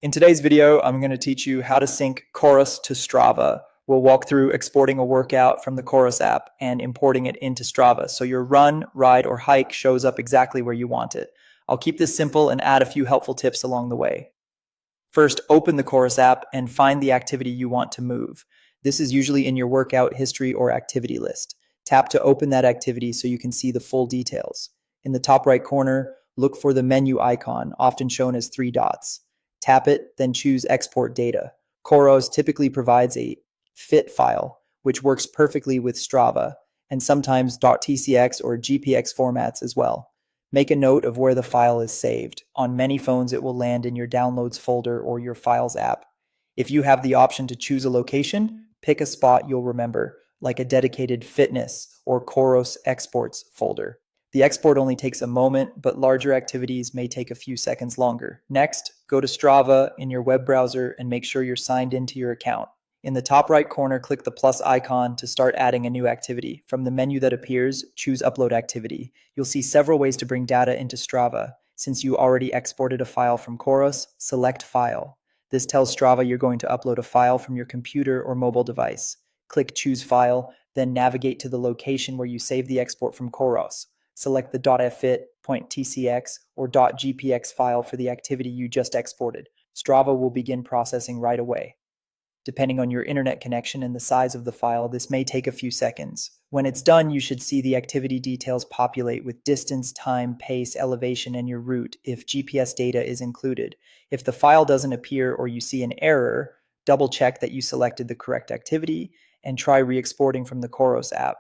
In today's video, I'm going to teach you how to sync COROS to Strava. We'll walk through exporting a workout from the COROS app and importing it into Strava so your run, ride, or hike shows up exactly where you want it. I'll keep this simple and add a few helpful tips along the way. First, open the COROS app and find the activity you want to move. This is usually in your workout history or activity list. Tap to open that activity so you can see the full details. In the top right corner, look for the menu icon, often shown as three dots. Tap it, then choose Export Data. COROS typically provides a FIT file, which works perfectly with Strava, and sometimes .tcx or GPX formats as well. Make a note of where the file is saved. On many phones, it will land in your Downloads folder or your Files app. If you have the option to choose a location, pick a spot you'll remember, like a dedicated Fitness or COROS Exports folder. The export only takes a moment, but larger activities may take a few seconds longer. Next, go to Strava in your web browser and make sure you're signed into your account. In the top right corner, click the plus icon to start adding a new activity. From the menu that appears, choose Upload Activity. You'll see several ways to bring data into Strava. Since you already exported a file from COROS, select File. This tells Strava you're going to upload a file from your computer or mobile device. Click Choose File, then navigate to the location where you saved the export from COROS. Select the .fit, .tcx, or .gpx file for the activity you just exported. Strava will begin processing right away. Depending on your internet connection and the size of the file, this may take a few seconds. When it's done, you should see the activity details populate with distance, time, pace, elevation, and your route if GPS data is included. If the file doesn't appear or you see an error, double check that you selected the correct activity and try re-exporting from the COROS app.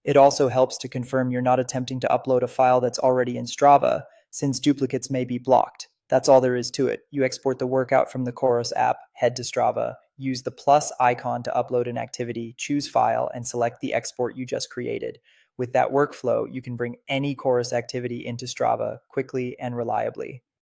It also helps to confirm you're not attempting to upload a file that's already in Strava, since duplicates may be blocked. That's all there is to it. You export the workout from the COROS app, head to Strava, use the plus icon to upload an activity, choose File, and select the export you just created. With that workflow, you can bring any COROS activity into Strava quickly and reliably.